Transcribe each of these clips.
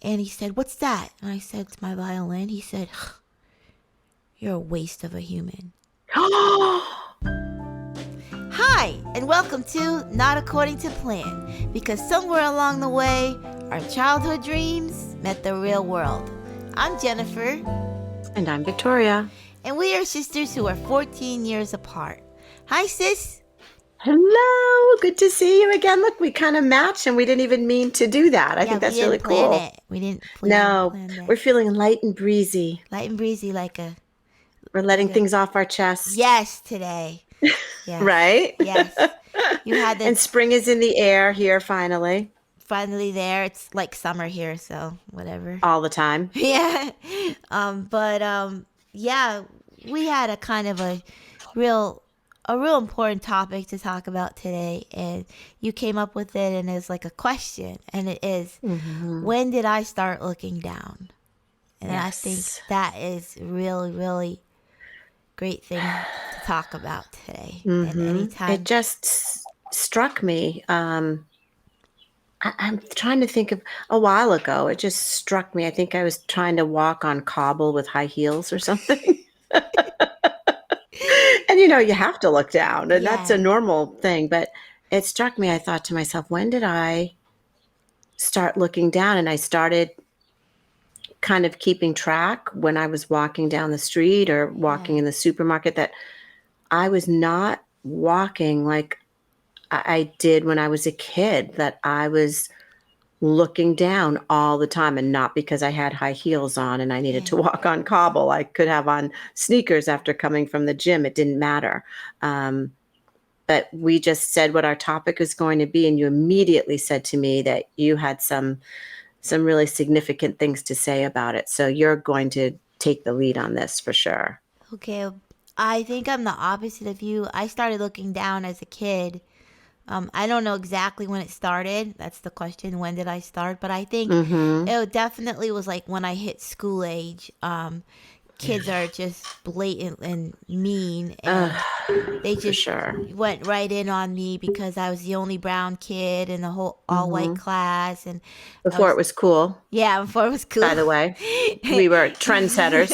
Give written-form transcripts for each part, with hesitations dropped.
And he said, "What's that?" And I said, "It's my violin." He said, "You're a waste of a human." Hi, and welcome to Not According to Plan, because somewhere along the way, our childhood dreams met the real world. I'm Jennifer. And I'm Victoria. And we are sisters who are 14 years apart. Hi, sis. Hello, good to see you again. Look, we kind of match and we didn't even mean to do that. I think that's really cool. We didn't No, plan that. we're feeling light and breezy. Light and breezy We're letting things off our chest. Yes, today. Yes. Right? Yes. You had And spring is in the air here finally. Finally there. It's like summer here, so whatever. All the time. Yeah. Yeah, we had a kind of a real important topic to talk about today, and you came up with it, and it's like a question, and it is, when did I start looking down? And yes. I think that is really, really great thing to talk about today. And anytime. It just struck me. I'm trying to think of a while ago. It just struck me. I think I was trying to walk on cobble with high heels or something. And you have to look down, and that's a normal thing. But it struck me. I thought to myself, when did I start looking down? And I started kind of keeping track when I was walking down the street or walking in the supermarket, that I was not walking like I did when I was a kid, that I was looking down all the time, and not because I had high heels on and I needed to walk on cobble. I could have on sneakers after coming from the gym. It didn't matter. But we just said what our topic was going to be, and you immediately said to me that you had some really significant things to say about it. So you're going to take the lead on this for sure. Okay. I think I'm the opposite of you. I started looking down as a kid. I don't know exactly when it started. That's the question. When did I start? But I think it definitely was like when I hit school age. Kids are just blatant and mean, and they just went right in on me because I was the only brown kid in the whole all-white class. And before it was cool. Yeah, before it was cool. By the way, we were trendsetters.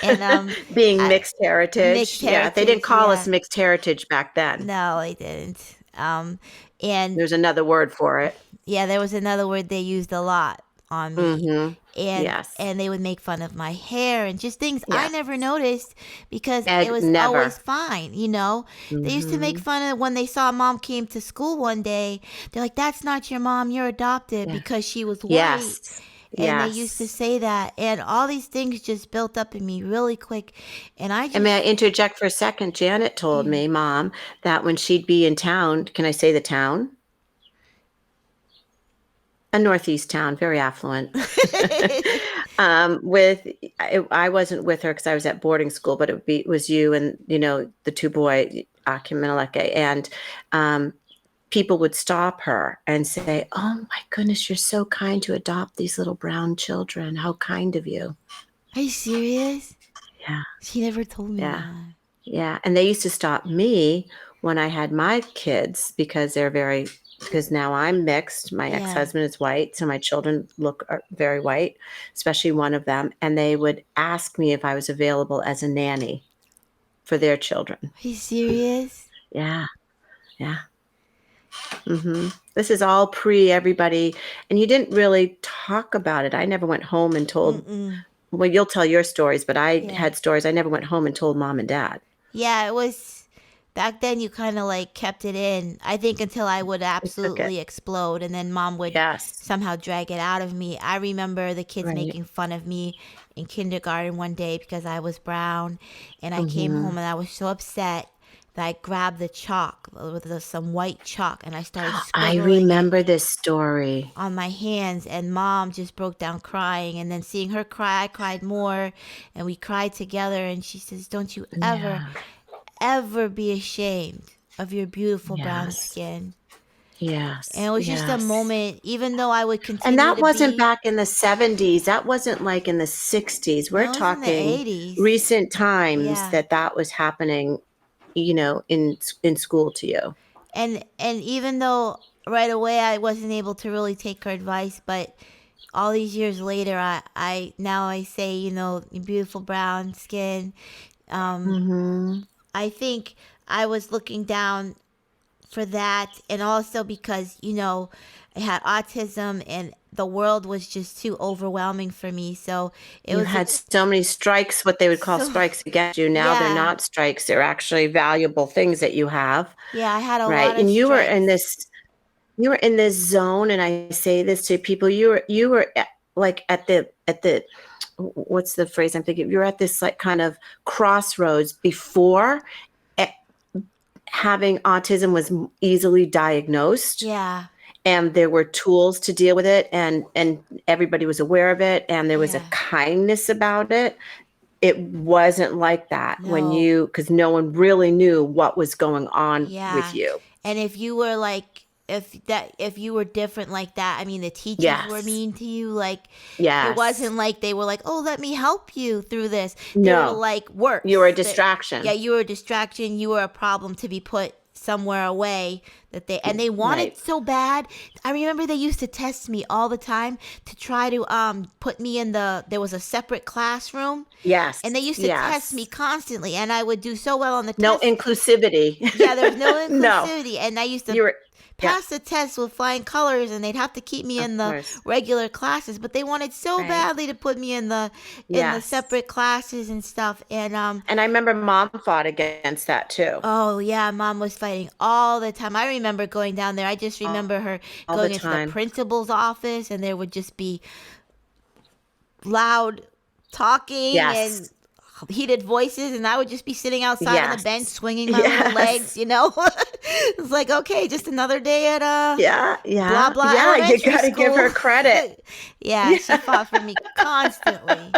And being mixed heritage. Yeah, they didn't call us mixed heritage back then. No, they didn't. And there's another word for it. Yeah, there was another word they used a lot on me. And they would make fun of my hair and just things I never noticed because it was always fine, They used to make fun of when they saw Mom came to school one day. They're like, "That's not your mom, you're adopted," because she was white. And they used to say that, and all these things just built up in me really quick. And may I interject for a second? Janet told me, Mom, that when she'd be in town, can I say the town? A Northeast town, very affluent. I wasn't with her because I was at boarding school, but it was you and the two boys, Akim and Aleke, and people would stop her and say, "Oh my goodness, you're so kind to adopt these little brown children. How kind of you." Are you serious? Yeah. She never told me that. Yeah, and they used to stop me when I had my kids because now I'm mixed. My ex-husband is white, so my children are very white, especially one of them. And they would ask me if I was available as a nanny for their children. Are you serious? Yeah. This is all pre everybody. And you didn't really talk about it. I never went home and told, well, you'll tell your stories, but I had stories. I never went home and told Mom and Dad. Yeah, it was... Back then, you kind of kept it in, I think, until I would absolutely explode. And then Mom would somehow drag it out of me. I remember the kids making fun of me in kindergarten one day because I was brown. And I came home and I was so upset that I grabbed the chalk, with some white chalk, and I started scribbling. I remember this story. On my hands, and Mom just broke down crying. And then seeing her cry, I cried more. And we cried together. And she says, "Don't you ever be ashamed of your beautiful brown skin." Yes. And it was just a moment, even though I would continue. And that wasn't back in the 70s. That wasn't like in the 60s. We're talking recent times that was happening, in school to you. And even though right away I wasn't able to really take her advice, but all these years later, I now I say, beautiful brown skin. Um, Mhm. I think I was looking down for that, and also because I had autism, and the world was just too overwhelming for me. So it You was a had so many strikes, what they would call so strikes against you. Now they're yeah, not strikes, they're actually valuable things that you have, yeah. I had a right? lot of And strikes. you were in this zone, and I say this to people, you were like at the what's the phrase I'm thinking? You're at this like kind of crossroads before eh, having autism was easily diagnosed, Yeah, and there were tools to deal with it, and everybody was aware of it, and there was a yeah. kindness about it. It wasn't like that No. because no one really knew what was going on with Yeah. you. And if you were like if you were different like that, I mean the teachers were Yes. mean to you, like it Yes. wasn't like they were like, "Oh, let me help you through this." They were No. like You were a worse. That yeah, distraction. you were a distraction, you were a problem to be put somewhere away, they wanted Right. so bad. I remember they used to test me all the time to try to put me in there was a separate classroom, Yes. and they used to test me Yes. constantly, and I would do so well on the No test. inclusivity. Yeah, there was no No. inclusivity, and I used to You were yeah, pass the test with flying colors, and they'd have to keep me of in the course. regular classes, but they wanted so Right. badly to put me in the Yes. separate classes and stuff. And And I remember mom fought against that too. oh yeah, mom was fighting all the time. I remember going down there. I just All remember her all the going into the time. principal's office, and there would just be loud talking and Yes. heated voices, and I would just be sitting outside on the Yes. bench swinging my little legs, Yes. It's like, okay, just another day at Yeah, blah yeah, blah yeah, you elementary gotta give school. her credit. Yeah, she Yeah. fought for me constantly.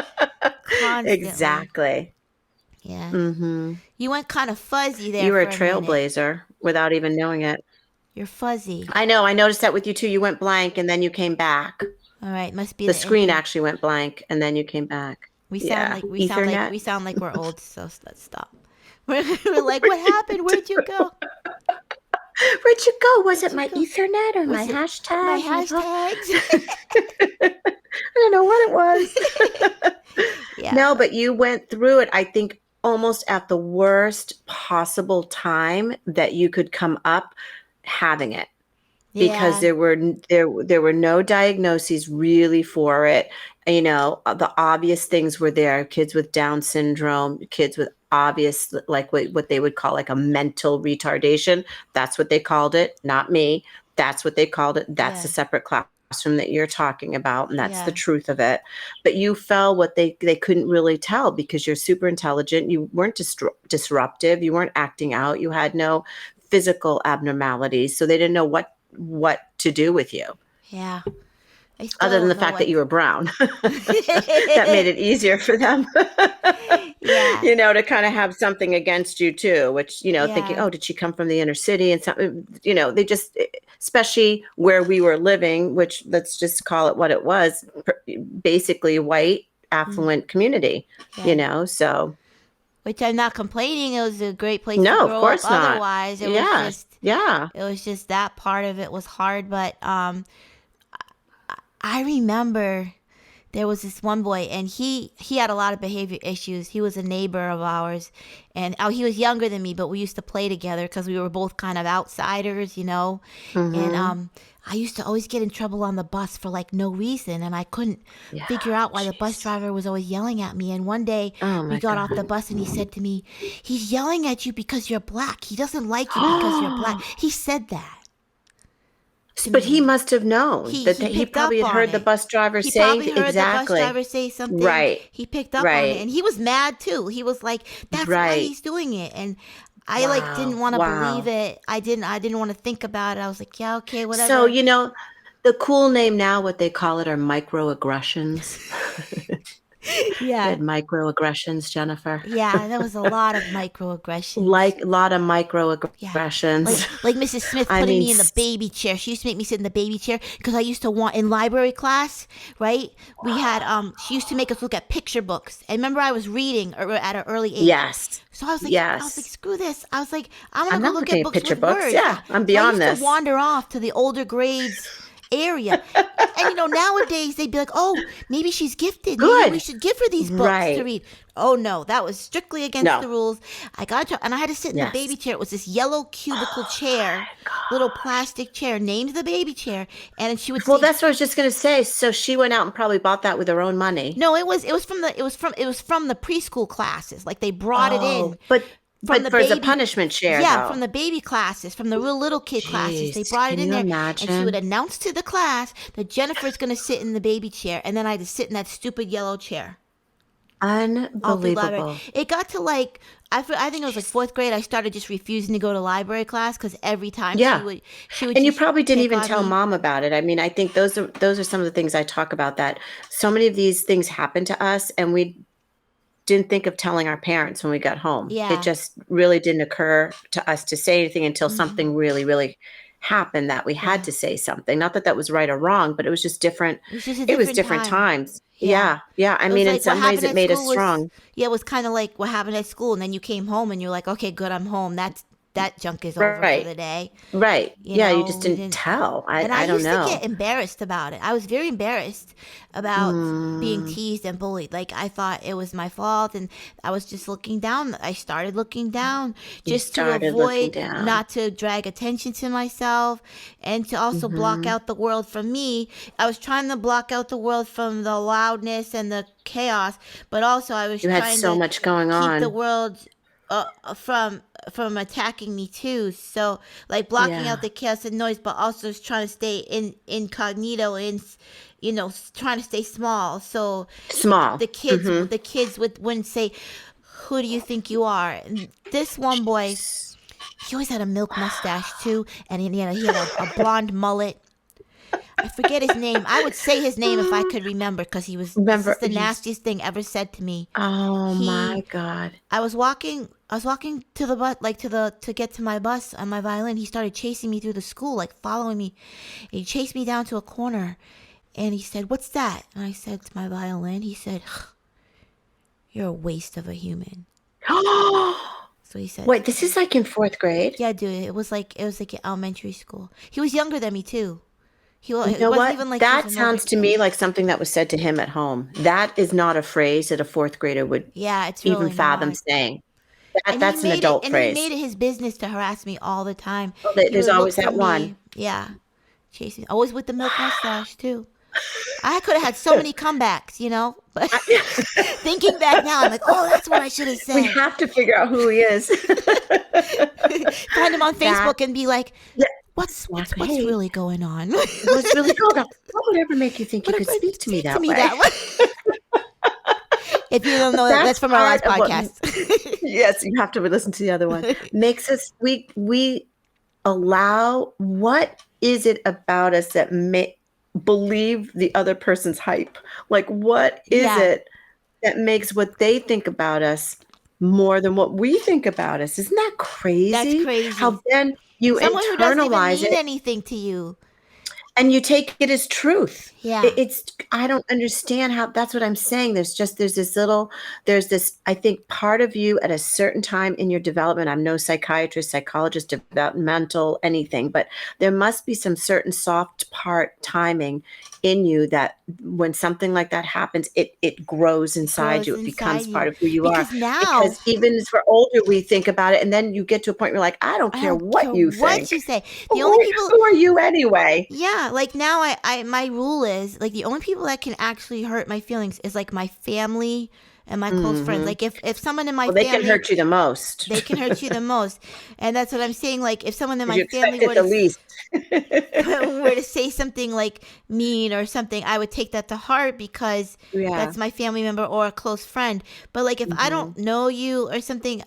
Constantly. Exactly. Yeah. Mhm. You went kind of fuzzy there You were a for a minute. trailblazer without even knowing it. You're fuzzy. I know, I noticed that with you too. You went blank and then you came back. All right, must be The the screen internet. actually went blank and then you came back. We sound Yeah. like we sound like Ethernet? we sound like we're old, so let's stop. We're like, what happened? Where'd you go? Where'd you go? Was Where'd it you my go? Ethernet or my Was it my hashtag? My hashtags? I don't know what it was. Yeah. No, but you went through it, I think, almost at the worst possible time that you could come up having it. Because Yeah. there were no diagnoses really for it. The obvious things were there: kids with Down syndrome, kids with obvious, like what they would call like a mental retardation. That's what they called it, not me. That's what they called it. That's a Yeah. separate classroom that you're talking about, and that's the Yeah. truth of it. But you fell what they couldn't really tell because you're super intelligent. You weren't disruptive. You weren't acting out. You had no physical abnormalities, so they didn't know what to do with you Yeah. I still other than the don't know fact that what. you were brown. That made it easier for them, Yeah. to kind of have something against you too, which, thinking, Yeah. oh, did she come from the inner city and something, they just, especially where we were living, which let's just call it what it was, basically white, Mm, affluent community, yeah. so Which I'm not complaining. It was a great place to no, of grow up. course not. Otherwise, Yeah. Yeah. it was just that part of it was hard. But I remember there was this one boy, and he had a lot of behavior issues. He was a neighbor of ours, and he was younger than me, but we used to play together because we were both kind of outsiders. And Mm-hmm. I used to always get in trouble on the bus for like no reason, and I couldn't Yeah. figure out why the bus Jeez. driver was always yelling at me. And one day Oh we my got off the God. bus, and he said to me, "He's yelling at you because you're black. He doesn't like you because you're black." He said that to But he me. must have known He he picked probably up had on heard the it. bus driver He saying probably heard the bus exactly. driver say something. Right. He picked up on it, Right. and he was mad too. He was like, "That's why Right. he's doing it." And I like didn't Wow. want to believe Wow. it. I didn't want to think about it. I was like, "Yeah, okay, So, whatever." the cool name now, what they call it, are microaggressions. You Yeah. had microaggressions, Jennifer. Yeah, there was a lot of microaggressions. Like a lot of Yeah. Like microaggressions. like Mrs. Smith I putting mean, me in the baby chair. She used to make me sit in the baby chair because I used to want in library class, right? We had she used to make us look at picture books. And remember I was reading at an early age. yes. So I was like, Yes. screw this. I was like, I want to I'm go not look looking at at books picture with books. words. Yeah, Yeah. I'm So I beyond used to this. wander off to the older grades, area. And nowadays they'd be like, oh, maybe she's gifted. Maybe we Good. should give her these books to Right. read. Oh no, that was strictly against the No. rules. And I had to sit in the baby Yes. chair. It was this yellow cubicle Oh chair, my little gosh. plastic chair named the baby chair. And she would Well, say, that's what I was just gonna say. So she went out and probably bought that with her own money. no, it was from the preschool classes. Like they brought it Oh, in from but the for the baby. punishment chair Yeah, from though. the baby classes, from the real little kid classes. They Jeez, brought it can in you there, and she would imagine? announce to the class that Jennifer's going to sit in the baby chair, and then I had to sit in that stupid yellow chair all through library. Unbelievable. It got to like I think it was like Jeez. fourth grade. I started just refusing to go to library class because every time she Yeah. would she would And you just probably didn't pick even on tell me. mom about it. I mean, I think those are some of the things I talk about, that so many of these things happen to us and we didn't think of telling our parents when we got home. It Yeah. just really didn't occur to us to say anything until Hmm. something really, really happened that we had Yeah. to say something. Not that that was right or wrong, but it was just different. It was just a It was different different time. times. Yeah. Yeah. Yeah. I It was mean, in like what some ways happened it at made us school was, strong. yeah, it was kind of like what happened at school, and then you came home and you're like, okay, good, I'm home. That junk is over for Right. the day. Right. Yeah. You just We didn't didn't. tell. And I I don't used to get know. embarrassed about it. I was very embarrassed about being Mm, teased and bullied. Like I thought it was my fault, and I was just looking down. I started looking down you just to started looking avoid down. not to drag attention to myself, and to also block Hmm. out the world from me. I was trying to block out the world from the loudness and the chaos, but also I was You had trying so to much going keep the on. world from attacking me too. So like blocking out Yeah. the chaos and noise, but also trying to stay incognito, trying to stay small. So the Small. kids Hmm. the kids wouldn't say, "Who do you think you are?" And this one boy, Jeez. he always had a milk mustache too, and he had a blonde mullet. I forget his name. I would say his name if I could remember, because this is Remember, the nastiest thing ever said to me. oh my He God. I was walking to the bus, like to get to my bus on my violin. He started chasing me through the school, like following me. And he chased me down to a corner, and he said, "What's that?" And I said, "It's my violin." He said, "You're a waste of a human." So he said Wait, to this is me. like in fourth grade? Yeah, dude, it was like elementary school. He was younger than me too. You It know wasn't what? even like he was That an older sounds to kid. me like something that was said to him at home. That is not a phrase that a fourth grader would Yeah, it's even really fathom not. saying. And he That's an made it adult and he phrase. made it his business to harass me all the time. Well, He there's would look always for that one. me. Yeah. Chasing, always with the milk mustache too. I could have had so many comebacks. But thinking back now, I'm like, oh, that's what I should have We said. have to figure out who he is. Find him on That, Facebook and be like, yeah, exactly. what's Hey, really going on? what's really going on? What would ever make you think you What could speak to me speak to that me way? that way? If you don't But know, that's that's from our part last of what, podcast. yes, you have to listen to the other one. Makes us, we allow, what is it about us that believe the other person's hype? Like, what is Yeah, it that makes what they think about us more than what we think about us? Isn't that that's crazy? crazy. How then you Someone who doesn't even internalize mean it anything to you. and you take it as truth. Yeah. It's, I don't understand how, that's what I'm saying. There's this, I think, part of you at a certain time in your development. I'm no psychiatrist, psychologist, developmental, anything, but there must be some certain soft part timing in you that when something like that happens, it grows It inside you. grows It inside becomes you. part of who you are. Because now Because even as we're older, we think about it, and then you get to a point where you're like, I don't I care don't what care you what think. you say. The only Who, people, who are you anyway? yeah, like now my rule is like the only people that can actually hurt my feelings is like my family and my close friends. Hmm. Like if someone in my Well, they can family, hurt you the most. they can hurt you the most. And that's what I'm saying. Like if someone in Because my you family expect it the least. were to say something like mean or something, I would take that to heart because Yeah. that's my family member or a close friend. But like if I Hmm. don't know you or something,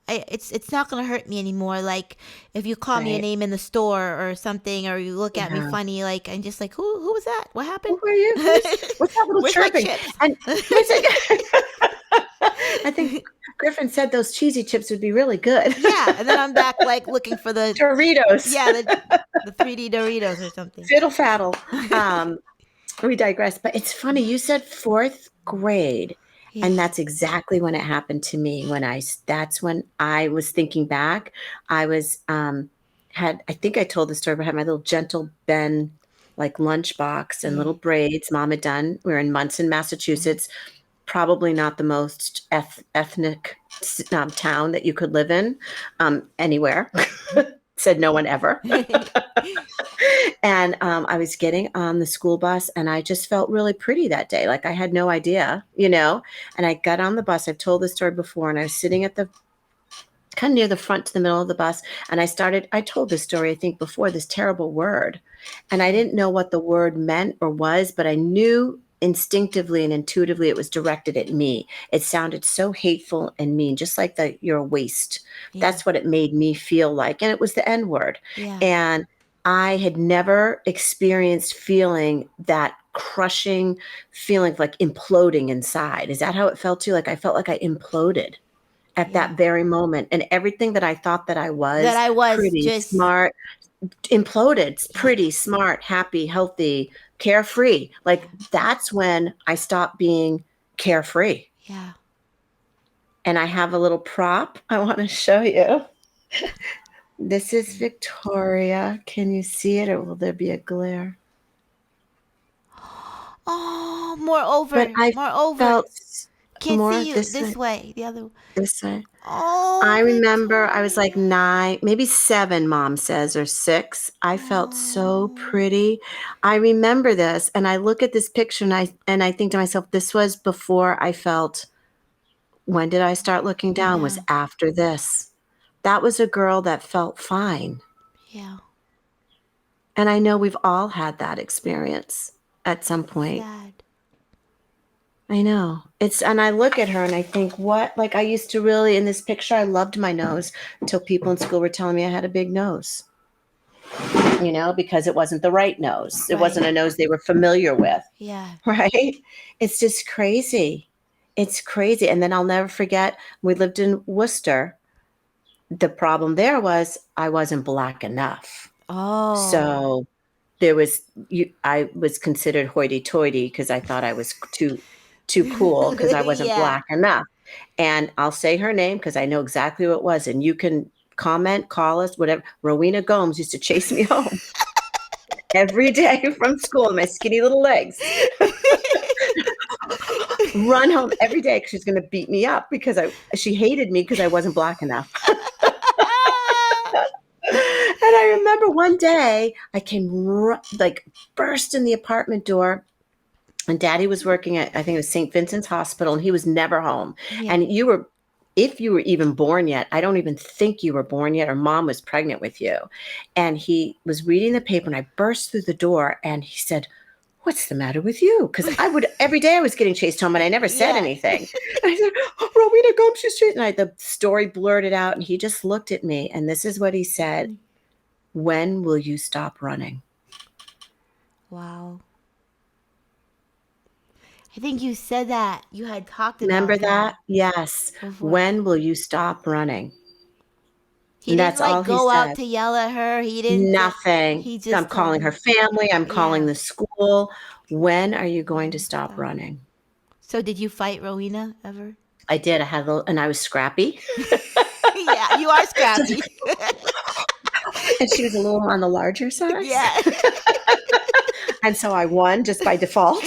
it's not gonna hurt me anymore. Like if you call me a Right. name in the store or something, or you look at me Yeah. funny, like I'm just like, who was that? What happened? Who are you? What's that little Where's my chirping? chips? And where's it? I think Griffin said those cheesy chips would be really good. Yeah, and then I'm back like looking for the Doritos. yeah the 3D Doritos or something. Fiddle faddle. Um, we digress. But it's funny. You said fourth grade. Yeah. And that's exactly when it happened to me. That's when I was thinking back. I was, I think I told the story, but I had my little gentle Ben like lunchbox and Yeah. little braids mom had done. We were in Munson, Massachusetts, probably not the most ethnic town that you could live in anywhere. Said no one ever. And I was getting on the school bus and I just felt really pretty that day. Like I had no idea, and I got on the bus. I've told this story before, and I was sitting at the kind of near the front to the middle of the bus. And I told this story, I think before, this terrible word. And I didn't know what the word meant or was, but I knew instinctively and intuitively it was directed at me. It sounded so hateful and mean, just like you're a waste. Yeah. That's what it made me feel like. And it was the N word. Yeah. And I had never experienced feeling that crushing feeling of like imploding inside. Is that how it felt to you? Like I felt like I imploded at Yeah. that very moment. And everything that I thought that I That was, I was pretty, just. smart, imploded, Yeah. pretty, smart, happy, healthy, carefree. Yeah. Like that's when I stopped being carefree. Yeah. And I have a little prop I want to show you. This is Victoria. Can you see it, or will there be a glare? Oh, But I more over. felt Can't more see you this this way, way. The other. this way. Oh, I remember I was like Victoria. 9, maybe 7, mom says, or 6. I felt so Oh. pretty. I remember this, and I look at this picture and I think to myself, this was before I felt, when did I start looking down? Was Yeah. after this. That was a girl that felt fine. Yeah. And I know we've all had that experience at some point. Sad. I know. And I look at her and I think, what? Like I used to really, in this picture, I loved my nose until people in school were telling me I had a big nose. Because it wasn't the right nose. It Right. wasn't a nose they were familiar with, Yeah. right? It's just crazy. It's crazy. And then I'll never forget, we lived in Worcester. The problem there was I wasn't black enough. Oh. So I was considered hoity-toity because I thought I was too cool because I wasn't Yeah. black enough. And I'll say her name because I know exactly what it was. And you can comment, call us, whatever. Rowena Gomes used to chase me home every day from school in my skinny little legs. Run home every day because she's going to beat me up because she hated me because I wasn't black enough. And I remember one day I came burst in the apartment door, and Daddy was working at, I think it was St. Vincent's Hospital, and he was never home. Yeah. And if you were even born yet, I don't even think you were born yet, or mom was pregnant with you. And he was reading the paper, and I burst through the door, and he said, "What's the matter with you?" Because every day I was getting chased home, and I never said Yeah. anything. I said, "Oh, Rowena Gomes, she's chasing." And the story blurted out, and he just looked at me, and this is what he said: "When will you stop running?" Wow. I think you said that. You had talked Remember about that? that Yes. before. When will you stop running? He And didn't that's like all he go out said. to yell at her. He didn't say. Nothing. He I'm just told calling her her. family. I'm calling Yeah. the school. When are you going to stop Stop. running? So did you fight Rowena ever? I did. And I was scrappy. Yeah, you are So scrappy. and she was a little on the larger size. Yeah. And so I won just by default.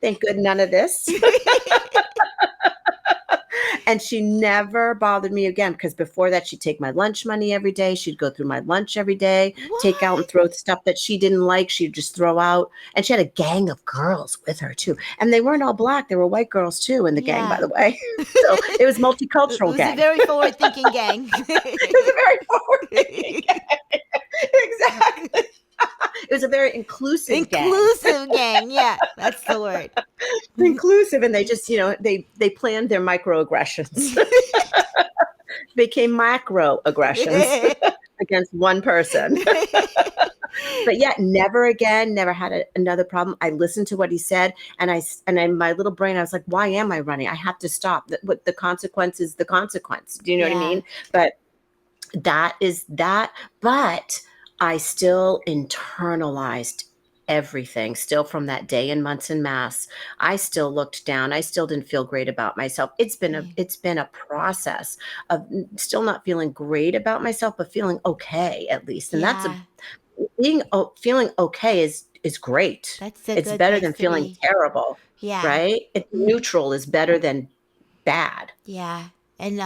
Thank good none of this. And she never bothered me again, because before that she'd take my lunch money every day. She'd go through my lunch every day, take out and What? throw stuff that she didn't like. She'd just throw out. And she had a gang of girls with her too. And they weren't all black. There were white girls too in the gang, by Yeah. the way. So it was It multicultural was a gang. very forward-thinking gang. It was a very forward-thinking gang. Exactly. It was a very inclusive gang. Inclusive gang. Yeah, that's the word. Inclusive, and they just, they planned their microaggressions. Became macroaggressions against one person. But yet never again, never had another problem. I listened to what he said, and in my little brain, I was like, why am I running? I have to stop. What the consequence is the consequence. Do you know what I Yeah. mean? But that is that. But I still internalized everything still from that day in Munson, Mass. I still looked down. I still didn't feel great about myself. It's been a process of still not feeling great about myself, but feeling okay at least. And Yeah. feeling okay is great. That's a It's good better place than to feeling be. terrible, Yeah. right? Neutral is better than bad. Yeah. And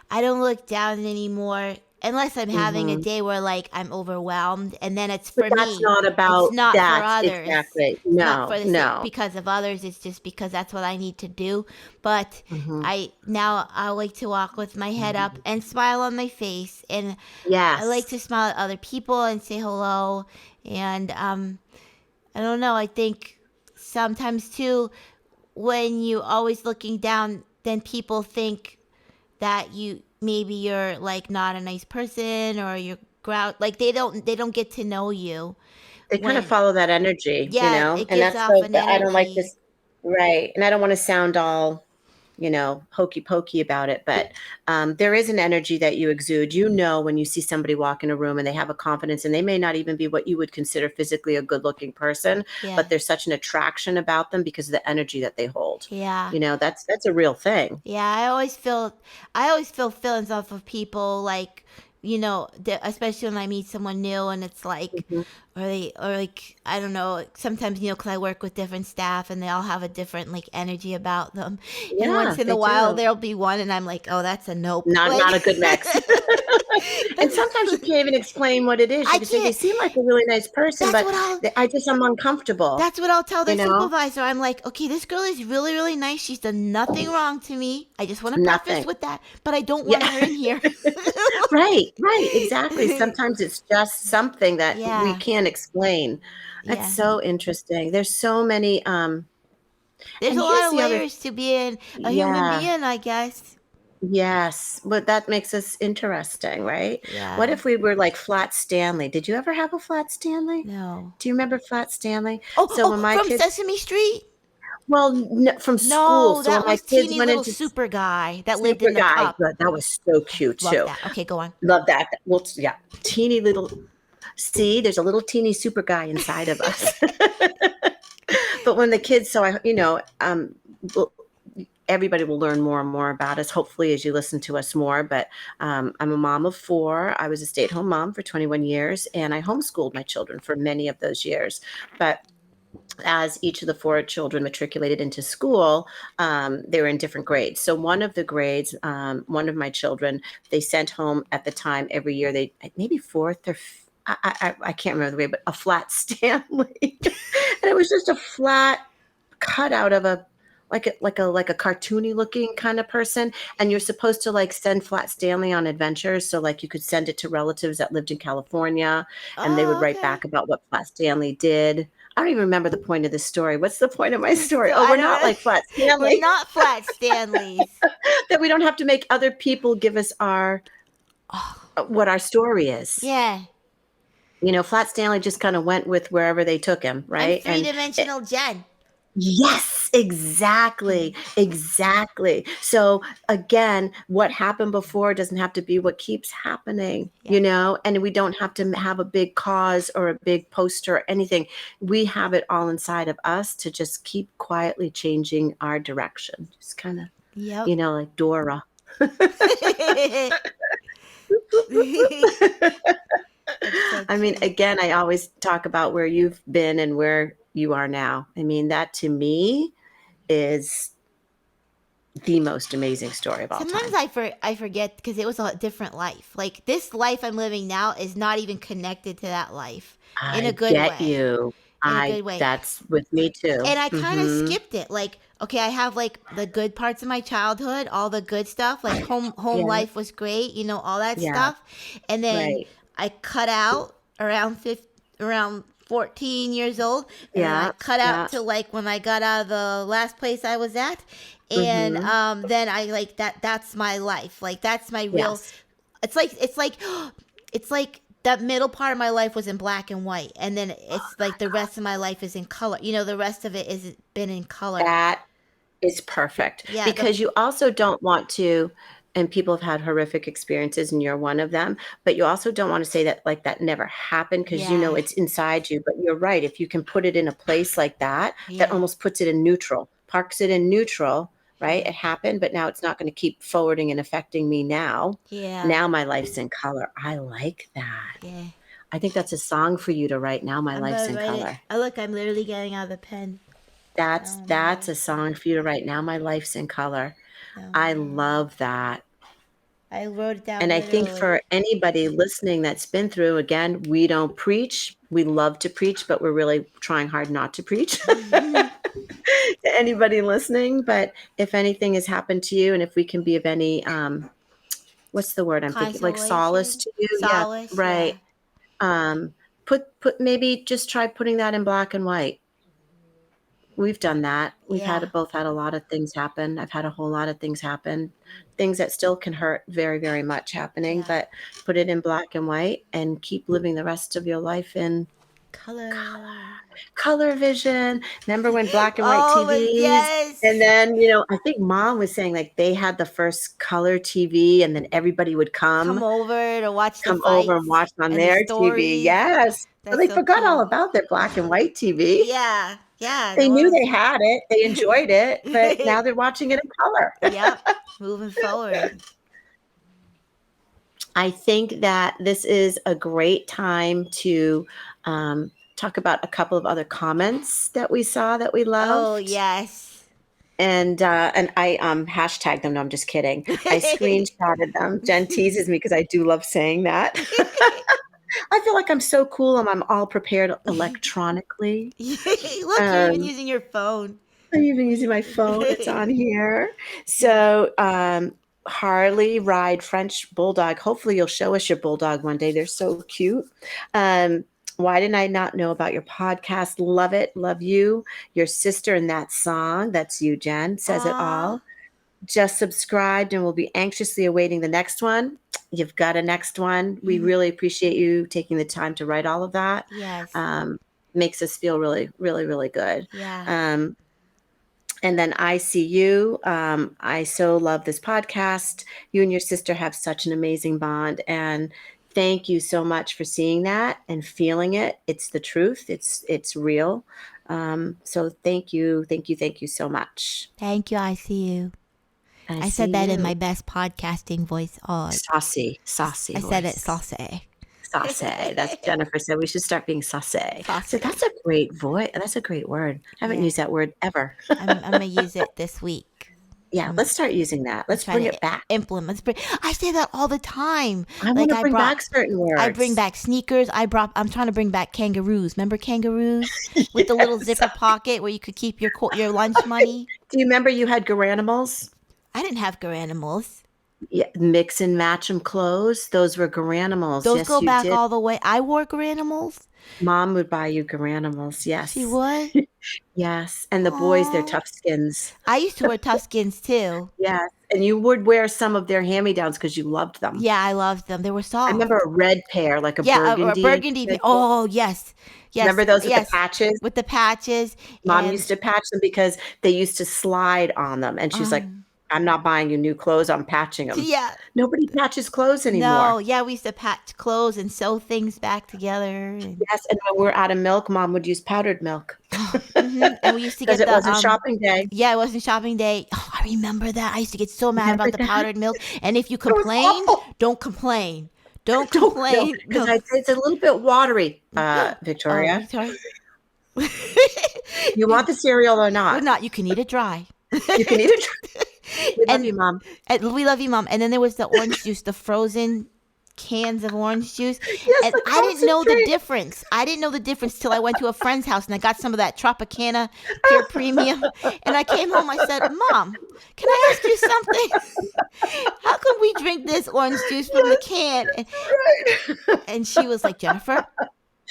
I don't look down anymore unless I'm having a Hmm. day where like I'm overwhelmed, and then it's But for that's me. not It's about not for that others. exactly. It's not for No, no. because of others. It's just because that's what I need to do. But Hmm. I like to walk with my head up and smile on my face, and I like Yes. to smile at other people and say hello. And I don't know. I think sometimes too, when you always looking down, then people think that you're like not a nice person, or you're like they don't get to know you They kind of when follow that energy, yeah, it and gives that's off an I don't like energy. this, right? And I don't want to sound all, hokey pokey about it, but there is an energy that you exude. When you see somebody walk in a room and they have a confidence, and they may not even be what you would consider physically a good looking person, Yeah. but there's such an attraction about them because of the energy that they hold. Yeah. That's a real thing. Yeah, I always feel feelings off of people, like, especially when I meet someone new, and it's like, Hmm. or like, I don't know, sometimes, because I work with different staff, and they all have a different like energy about them. And once Yeah, in a they while do. there'll be one, and I'm like, oh, that's a nope. Like, Not a good mix. And sometimes you that's, can't even explain what it is. I You can say, "They can't. seem like a really nice person, That's but what I'll I'm uncomfortable," That's what I'll tell you their know? supervisor. I'm like, okay, this girl is really, really nice. She's done nothing wrong to me. I just want to preface Nothing. with that, but I don't want Yeah. her in here. Right, right, exactly. Sometimes it's just something that we Yeah, can't explain. That's yeah. so interesting. There's so many, There's and a lot here's of the other. layers to being a human Yeah. being, I guess. Yes, but that makes us interesting, right? What Yeah. if we were like Flat Stanley? Did you ever have a Flat Stanley? No. Do you remember Flat Stanley? Oh, So when oh, my from kids Sesame Street? Well, from school, No, so when that my was kids teeny went little into super guy that lived Super in the Guy, cup. good, that was so cute Love too. that. Okay, go on. Love that. Well, yeah, teeny little see, there's a little teeny super guy inside of us. But when the kids so well, everybody will learn more and more about us, hopefully, as you listen to us more, but, I'm a mom of 4. I was a stay-at-home mom for 21 years, and I homeschooled my children for many of those years, but as each of the 4 children matriculated into school, they were in different grades. So one of the grades, one of my children, they sent home at the time every year. They maybe fourth or I can't remember the grade, but a flat Stanley, and it was just a flat cutout of a like a cartoony looking kind of person, and you're supposed to like send Flat Stanley on adventures, so like you could send it to relatives that lived in California, and they would Oh, write okay. back about what Flat Stanley did. I don't even remember the point of the story. What's the point of my story? So Oh, I we're not don't like know. Flat We're Stanley. not flat Stanleys. That we don't have to make other people give us our Oh, what our story is. yeah. Flat Stanley just kind of went with wherever they took him, I'm right? three dimensional Jen. Yes, exactly, exactly. So again, what happened before doesn't have to be what keeps happening, Yep. and we don't have to have a big cause or a big poster or anything. We have it all inside of us to just keep quietly changing our direction. Just kind of, Yep. like Dora. That's so I mean, true. again, I always talk about where you've been and where you are now. I mean, that to me is the most amazing story of all Sometimes time. I forget because it was a different life. Like this life I'm living now is not even connected to that life in a I good get way. you. In a good way. That's with me too. And I kind of Mhm. skipped it. Like, okay, I have like the good parts of my childhood, all the good stuff. Like home Yeah, life was great, all that yeah, stuff. And then right. I cut out around 14 years old, and then I Yeah, cut out yeah. to like when I got out of the last place I was at, and Mhm. then I like that's my life. Like that's my real. Yes. It's like it's like that middle part of my life was in black and white, and then it's like the rest of my life is in color. The rest of it isn't been in color. That is perfect Yeah, because you also don't want to, and people have had horrific experiences and you're one of them, but you also don't want to say that like that never happened because yeah, it's inside you. But you're right. If you can put it in a place like that, that yeah, almost puts it in neutral, parks it in neutral, right? yeah, It happened, but now it's not going to keep forwarding and affecting me now. yeah, Now my life's in color. I like that. yeah. I think that's a song for you to write now. My I'm life's gonna in write it. color. Oh, look, I'm literally getting out of the pen. That's a song for you to write now. My life's in color. I love that. I wrote it down And I think literally. for anybody listening that's been through, again, we don't preach. We love to preach, but we're really trying hard not to preach to anybody listening. But if anything has happened to you, and if we can be of any, what's the word I'm thinking? Like solace Consolation, to you. Yeah, solace, yeah. right. Um, put maybe just try putting that in black and white. We've done that. We've Yeah. both had a lot of things happen. I've had a whole lot of things happen, things that still can hurt very, very much happening, Yeah. but put it in black and white and keep living the rest of your life in color vision. Remember when black and white Oh, but TVs? And yes. then, I think mom was saying like they had the first color TV and then everybody would Come over to watch the come over and fights watch on and the their TV. stories. Yes. So That's they so forgot all cute. about their black and white TV. Yeah. Yeah. They The knew ones. they had it. They enjoyed it, but now they're watching it in color. Yep. Moving forward. I think that this is a great time to talk about a couple of other comments that we saw that we Oh, loved. yes. And I hashtagged them. No, I'm just kidding. I screenshotted them. Jen teases me because I do love saying that. I feel like I'm so cool and I'm all prepared electronically. Look, you're even using your phone. I'm even using my phone. It's on here. So Harley ride French bulldog. Hopefully you'll show us your bulldog one day. They're so cute. Why didn't I not know about your podcast? Love it. Love you. Your sister in that song. That's you, Jen. Says it all. Just subscribed and we'll be anxiously awaiting the next one. You've got a next one. We really appreciate you taking the time to write all of that. Yes. Makes us feel really, really, really good. Yeah. And then I see you. I so love this podcast. You and your sister have such an amazing bond. And thank you so much for seeing that and feeling it. It's the truth. It's real. So thank you. Thank you. Thank you so much. Thank you. I see you. I said that in my best podcasting voice. Saucy I voice. said it saucy. Saucy. That's Jennifer said. We should start being saucy. Saucy. So that's a great voice. That's a great word. I haven't used that word ever. I'm going to use it this week. Yeah, let's start using that. Let's bring it back. Implement. I say that all the time. I want to bring back certain words. I bring back sneakers. I'm trying to bring back kangaroos. Remember kangaroos with the little zipper pocket where you could keep your lunch money? Do you remember you had Garanimals? I didn't have Garanimals. Yeah, mix and match them clothes. Those were Garanimals. Those yes, go back did. all the way. I wore Garanimals. Mom would buy you Garanimals. Yes. She would? Yes. And the boys, they're Tough Skins. I used to wear Tough Skins too. Yes. And you would wear some of their hand-me-downs because you loved them. Yeah, I loved them. They were soft. I remember a red pair, like a burgundy. A burgundy. Oh, yes. Yes. Remember those with the patches? With the patches. Mom used to patch them because they used to slide on them. And she was like, I'm not buying you new clothes. I'm patching them. Yeah. Nobody patches clothes anymore. No. Yeah, we used to patch clothes and sew things back together. Yes, and when we're out of milk, Mom would use powdered milk. And we used to get because it wasn't shopping day. Yeah, it wasn't shopping day. Oh, I remember that. I used to get so mad about the powdered milk. And if you complained, don't complain. Don't complain. Because it's a little bit watery, Victoria. Victoria. You want the cereal or not? Or not. You can eat it dry. You can eat it dry. We love you, Mom. We love you, Mom. And then there was the orange juice, the frozen cans of orange juice. Yes, and I didn't know the difference. I didn't know the difference till I went to a friend's house and I got some of that Tropicana Pure Premium. And I came home, I said, Mom, can I ask you something? How come we drink this orange juice from the can? And she was like, Jennifer.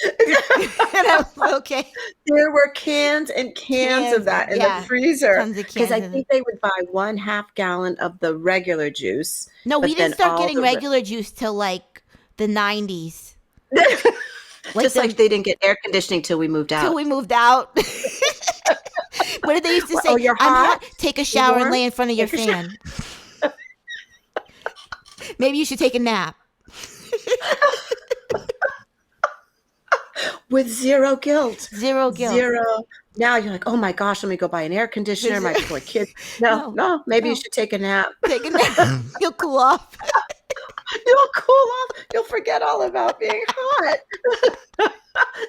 And I was like, okay. There were cans and cans of that in the freezer. Because I think they would buy 1/2 gallon of the regular juice. No, we didn't start getting regular juice till like the 90s. Just like they didn't get air conditioning till we moved out. What did they used to say? You're hot? I'm hot. Take a shower and lay in front of your fan. Maybe you should take a nap. With zero guilt. Zero guilt. Zero. Now you're like, oh my gosh, let me go buy an air conditioner. My poor kids. No, maybe you should take a nap. Take a nap. You'll cool off. You'll cool off. You'll forget all about being hot.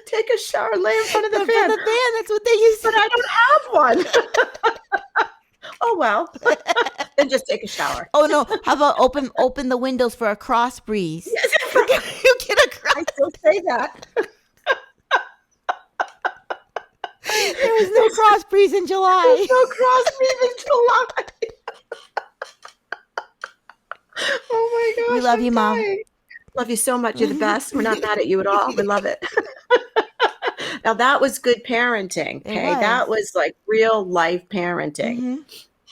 Take a shower, lay in front of the In fan. front of the fan, that's what they used But to. I don't have one. Oh, well. Then just take a shower. Oh no! How about open the windows for a cross breeze? Yes, You get a cross. I still say that. There was no cross breeze in July. There's no cross breeze in July. Oh my gosh! We love I'm you, Mom. dying. Love you so much. You're the best. We're not mad at you at all. We love it. Now that was good parenting. Okay, that was like real life parenting. Mm-hmm.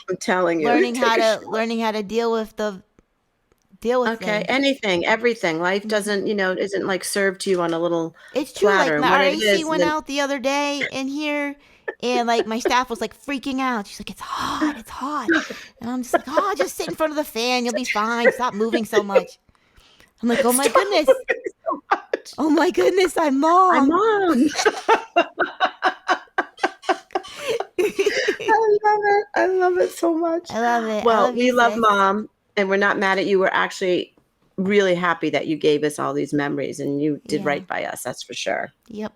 I'm telling you. Learning how to deal with Okay, things. anything, everything. Life doesn't, isn't like served to you on a little It's true. platter. Like When our it AC is, went out the other day in here, and like my staff was like freaking out. She's like, "It's hot, it's hot," and I'm just like, "Oh, just sit in front of the fan. You'll be fine. Stop moving so much." I'm like, "Oh my goodness, so much. oh my goodness, I'm Mom." I'm Mom. I love it. I love it so much. I love it. Well, we love sis. Mom, and we're not mad at you. We're actually really happy that you gave us all these memories, and you did right by us. That's for sure. Yep.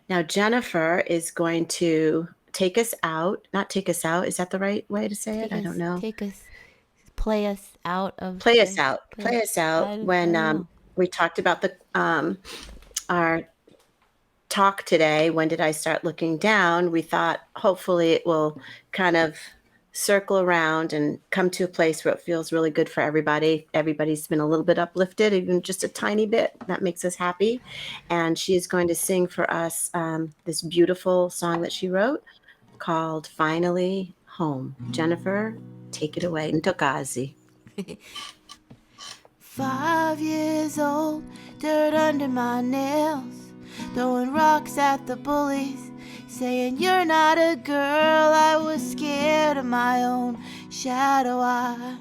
Now, Jennifer is going to take us out. Not take us out. Is that the right way to say it? I don't know. Play us out of. Play us out. Play us out. When we talked about our talk today, when did I start looking down? We thought hopefully it will kind of circle around and come to a place where it feels really good for everybody. Everybody's been a little bit uplifted, even just a tiny bit. That makes us happy. And she is going to sing for us this beautiful song that she wrote called Finally Home. Jennifer, take it away. Ntokazi. 5 years old, dirt under my nails, throwing rocks at the bullies, saying you're not a girl. I was scared of my own shadow. I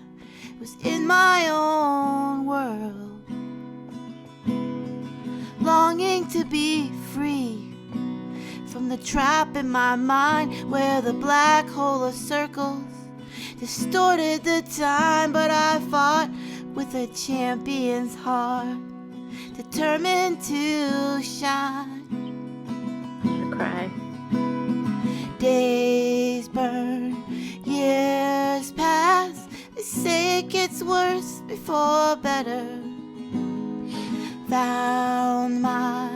was in my own world, longing to be free from the trap in my mind where the black hole of circles distorted the time. But I fought with a champion's heart, determined to shine. I cry. Days burn, years pass. They say it gets worse before better. Found my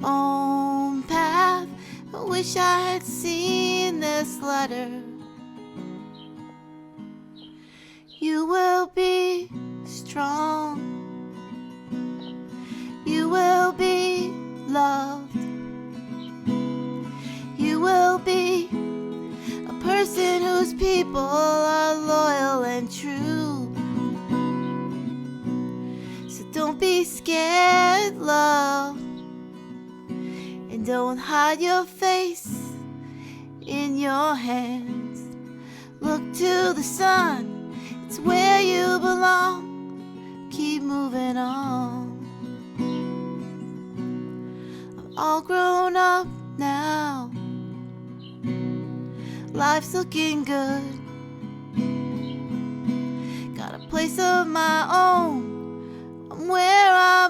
own path. I wish I had seen this letter. You will be strong. You will be loved. You will be a person whose people are loyal and true. So don't be scared, love, and don't hide your face in your hands. Look to the sun. It's where you belong. Keep moving on. I'm all grown up now. Life's looking good. Got a place of my own. I'm where I